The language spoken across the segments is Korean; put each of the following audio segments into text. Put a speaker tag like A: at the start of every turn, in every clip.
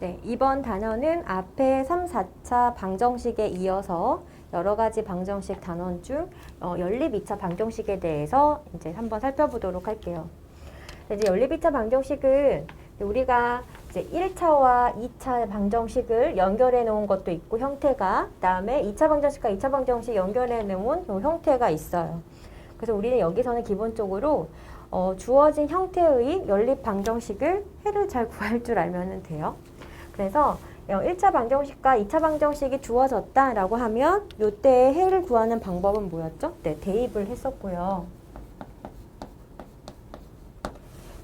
A: 네, 이번 단원은 앞에 3, 4차 방정식에 이어서 여러 가지 방정식 단원 중 연립 2차 방정식에 대해서 이제 한번 살펴보도록 할게요. 이제 연립 2차 방정식은 우리가 이제 1차와 2차 방정식을 연결해 놓은 것도 있고 형태가, 그다음에 2차 방정식과 2차 방정식 연결해 놓은 형태가 있어요. 그래서 우리는 여기서는 기본적으로 주어진 형태의 연립 방정식을 해를 잘 구할 줄 알면 돼요. 그래서 1차 방정식과 2차 방정식이 주어졌다라고 하면 이때 해를 구하는 방법은 뭐였죠? 네, 대입을 했었고요.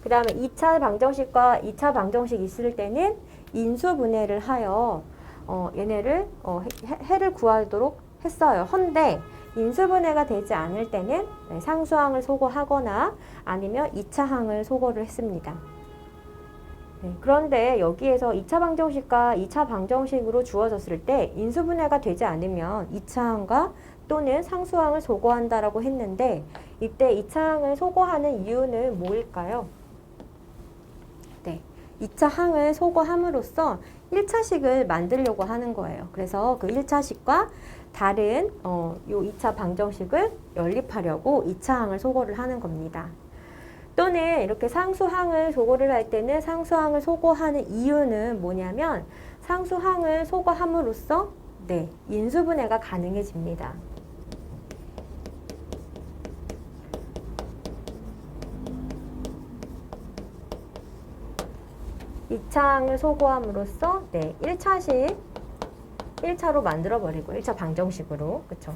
A: 그 다음에 2차 방정식과 2차 방정식 있을 때는 인수분해를 하여 얘네를 해를 구하도록 했어요. 헌데 인수분해가 되지 않을 때는 상수항을 소거하거나 아니면 2차항을 소거를 했습니다. 네, 그런데 여기에서 2차 방정식과 2차 방정식으로 주어졌을 때 인수분해가 되지 않으면 2차항과 또는 상수항을 소거한다라고 했는데 이때 2차항을 소거하는 이유는 뭐일까요? 네, 2차항을 소거함으로써 1차식을 만들려고 하는 거예요. 그래서 그 1차식과 다른 요 2차 방정식을 연립하려고 2차항을 소거를 하는 겁니다. 또는 이렇게 상수항을 소거를 할 때는 상수항을 소거하는 이유는 뭐냐면 상수항을 소거함으로써 네, 인수분해가 가능해집니다. 이차항을 소거함으로써 네, 1차식 1차로 만들어버리고 1차 방정식으로, 그쵸?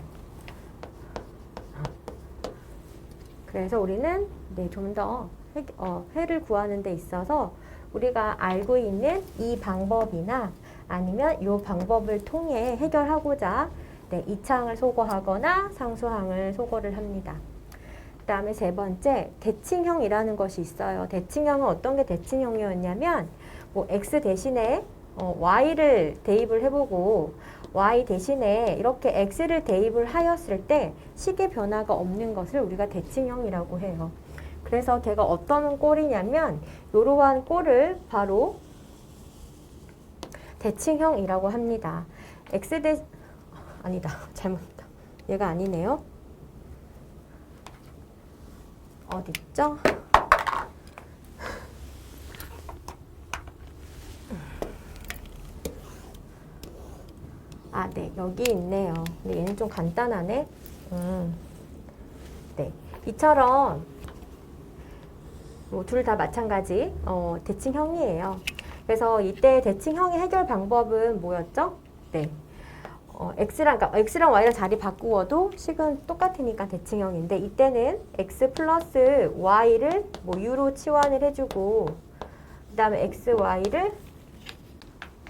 A: 그래서 우리는 네, 좀 더 해를 구하는 데 있어서 우리가 알고 있는 이 방법이나 아니면 이 방법을 통해 해결하고자 네, 2차항을 소거하거나 상수항을 소거를 합니다. 그 다음에 세 번째, 대칭형이라는 것이 있어요. 대칭형은 어떤 게 대칭형이었냐면 뭐 x 대신에 y를 대입을 해보고 y 대신에 이렇게 x를 대입을 하였을 때 식의 변화가 없는 것을 우리가 대칭형이라고 해요. 그래서 걔가 어떤 꼴이냐면 이러한 꼴을 바로 대칭형이라고 합니다. 아니다. 잘못했다. 얘가 아니네요. 어디 있죠? 아, 네. 여기 있네요. 근데 얘는 좀 간단하네. 네. 이처럼 뭐 둘 다 마찬가지 대칭형이에요. 그래서 이때 대칭형의 해결 방법은 뭐였죠? 네. 그러니까 x랑 y랑 자리 바꾸어도 식은 똑같으니까 대칭형인데 이때는 x 플러스 y를 뭐 u로 치환을 해주고 그 다음에 xy를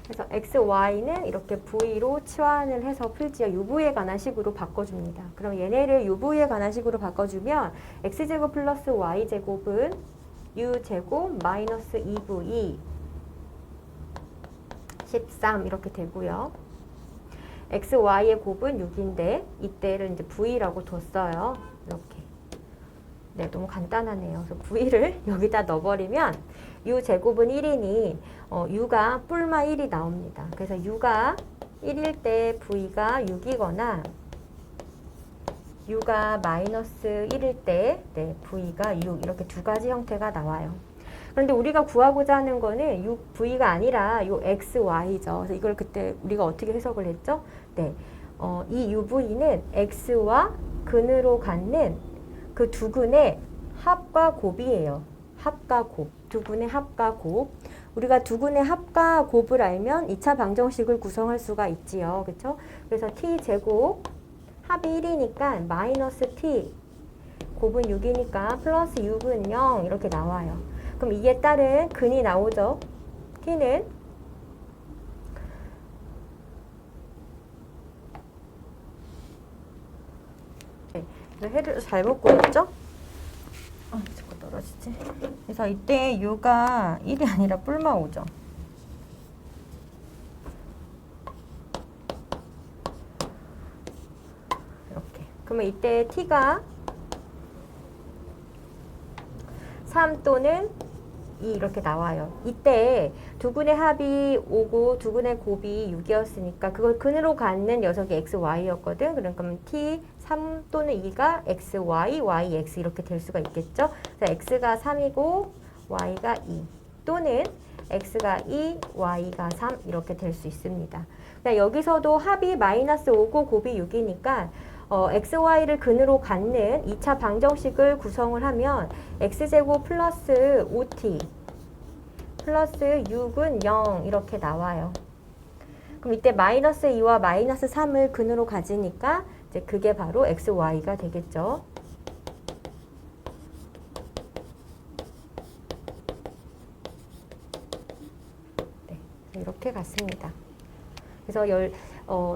A: 그래서 xy는 이렇게 v로 치환을 해서 풀지어 uv에 관한 식으로 바꿔줍니다. 그럼 얘네를 uv에 관한 식으로 바꿔주면 x제곱 플러스 y제곱은 u제곱 마이너스 2v 13 이렇게 되고요. xy의 곱은 6인데 이때를 이제 v라고 뒀어요. 이렇게. 네, 너무 간단하네요. 그래서 v를 여기다 넣어버리면 u제곱은 1이니 u가 뿔마 1이 나옵니다. 그래서 u가 1일 때 v가 6이거나 u가 마이너스 1일 때 네, v가 6 이렇게 두 가지 형태가 나와요. 그런데 우리가 구하고자 하는 거는 6v가 아니라 요 xy죠. 그래서 이걸 그때 우리가 어떻게 해석을 했죠? 네, 이 uv는 x와 근으로 갖는 그 두근의 합과 곱이에요. 합과 곱. 두근의 합과 곱. 우리가 두근의 합과 곱을 알면 2차 방정식을 구성할 수가 있지요. 그렇죠? 그래서 t제곱 합이 1이니까 마이너스 t 곱은 6이니까 플러스 6은 0 이렇게 나와요. 그럼 이에 따른 근이 나오죠. t는 네, 해를 잘못 구했죠? 자꾸 떨어지지. 그래서 이때 u가 1이 아니라 뿔마 5죠. 이렇게. 그러면 이때 t가 3 또는 2 이렇게 나와요. 이때 두근의 합이 5고 두근의 곱이 6이었으니까 그걸 근으로 갖는 녀석이 x, y였거든. 그러니까 t 3 또는 2가 x, y, y, x 이렇게 될 수가 있겠죠. 그래서 x가 3이고 y가 2 또는 x가 2, y가 3 이렇게 될 수 있습니다. 여기서도 합이 마이너스 5고 곱이 6이니까 x, y를 근으로 갖는 2차 방정식을 구성을 하면 x제곱 플러스 5t 플러스 6은 0 이렇게 나와요. 그럼 이때 마이너스 2와 마이너스 3을 근으로 가지니까 이제 그게 바로 x, y가 되겠죠. 네, 이렇게 갔습니다. 그래서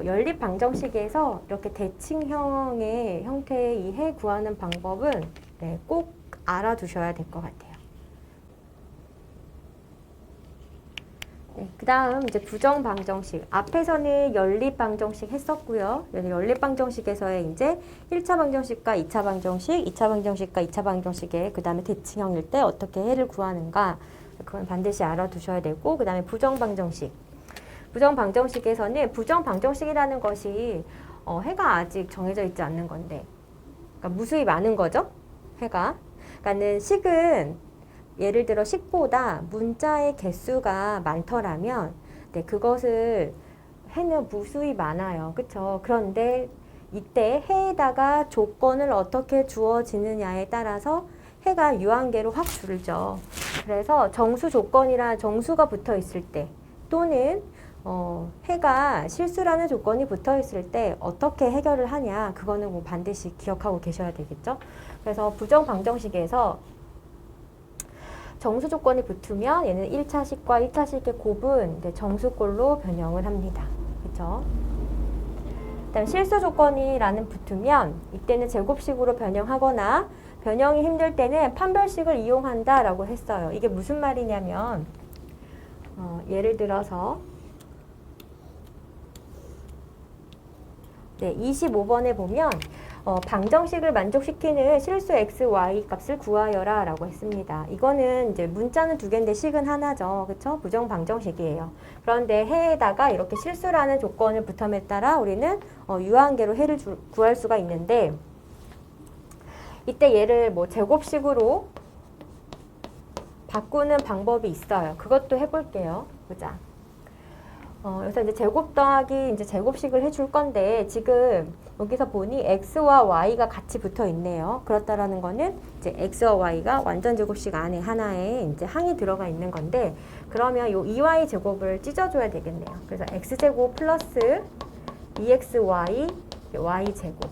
A: 연립 방정식에서 이렇게 대칭형의 형태의 이 해 구하는 방법은 네, 꼭 알아두셔야 될 것 같아요. 네, 그 다음 이제 부정 방정식. 앞에서는 연립 방정식 했었고요. 연립 방정식에서의 이제 1차 방정식과 2차 방정식, 2차 방정식과 2차 방정식의 그 다음에 대칭형일 때 어떻게 해를 구하는가. 그건 반드시 알아두셔야 되고, 그 다음에 부정 방정식. 부정 방정식에서는 부정 방정식이라는 것이 해가 아직 정해져 있지 않는 건데, 그러니까 무수히 많은 거죠. 해가. 그러니까는 식은 예를 들어 식보다 문자의 개수가 많더라면 네, 그것을 해는 무수히 많아요. 그렇죠? 그런데 이때 해에다가 조건을 어떻게 주어지느냐에 따라서 해가 유한계로 확 줄죠. 그래서 정수 조건이란 정수가 붙어 있을 때 또는 해가 실수라는 조건이 붙어 있을 때 어떻게 해결을 하냐, 그거는 뭐 반드시 기억하고 계셔야 되겠죠. 그래서 부정 방정식에서 정수 조건이 붙으면 얘는 1차식과 2차식의 곱은 정수꼴로 변형을 합니다. 그렇죠? 그다음 실수 조건이라는 붙으면 이때는 제곱식으로 변형하거나 변형이 힘들 때는 판별식을 이용한다라고 했어요. 이게 무슨 말이냐면 예를 들어서 네, 25번에 보면 방정식을 만족시키는 실수 x, y 값을 구하여라 라고 했습니다. 이거는 이제 문자는 두 개인데 식은 하나죠. 그쵸? 부정 방정식이에요. 그런데 해에다가 이렇게 실수라는 조건을 붙음에 따라 우리는 유한계로 해를 구할 수가 있는데, 이때 얘를 뭐 제곱식으로 바꾸는 방법이 있어요. 그것도 해볼게요. 보자. 여기서 이제 제곱 더하기 이제 제곱식을 해줄 건데, 지금 여기서 보니 x와 y가 같이 붙어 있네요. 그렇다라는 거는 이제 x와 y가 완전 제곱식 안에 하나에 이제 항이 들어가 있는 건데, 그러면 요 2y 제곱을 찢어줘야 되겠네요. 그래서 x 제곱 플러스 2xy y 제곱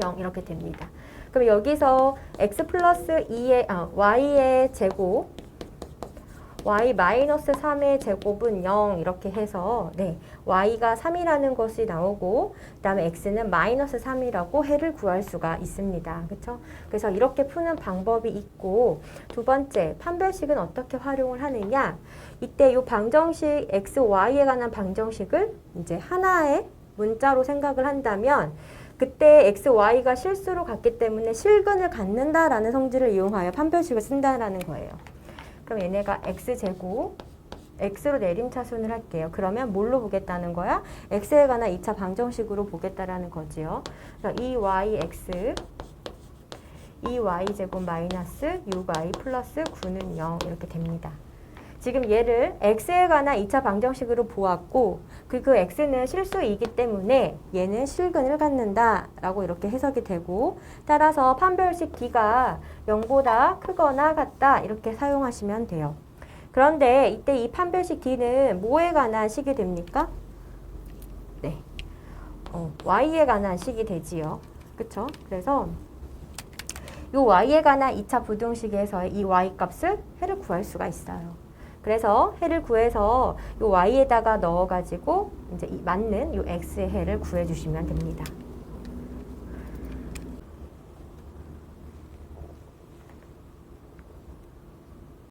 A: 0 이렇게 됩니다. 그럼 여기서 x 플러스 2y의 제곱 y 마이너스 3의 제곱은 0 이렇게 해서 네, y가 3이라는 것이 나오고 그 다음에 x는 마이너스 3이라고 해를 구할 수가 있습니다. 그렇죠? 그래서 이렇게 푸는 방법이 있고, 두 번째 판별식은 어떻게 활용을 하느냐, 이때 이 방정식 x, y에 관한 방정식을 이제 하나의 문자로 생각을 한다면 그때 x, y가 실수로 갔기 때문에 실근을 갖는다라는 성질을 이용하여 판별식을 쓴다라는 거예요. 그럼 얘네가 x제곱, x로 내림차순을 할게요. 그러면 뭘로 보겠다는 거야? x에 관한 2차 방정식으로 보겠다라는 거지요. 그래서 2yx, 2y제곱 마이너스 6y 플러스 9는 0 이렇게 됩니다. 지금 얘를 x에 관한 2차 방정식으로 보았고, 그 x는 실수이기 때문에 얘는 실근을 갖는다라고 이렇게 해석이 되고, 따라서 판별식 d가 0보다 크거나 같다 이렇게 사용하시면 돼요. 그런데 이때 이 판별식 d는 뭐에 관한 식이 됩니까? 네, y에 관한 식이 되지요. 그쵸? 그래서 이 y에 관한 2차 부등식에서의 이 y 값을 해를 구할 수가 있어요. 그래서 해를 구해서 이 y에다가 넣어가지고 이제 맞는 이 x의 해를 구해주시면 됩니다.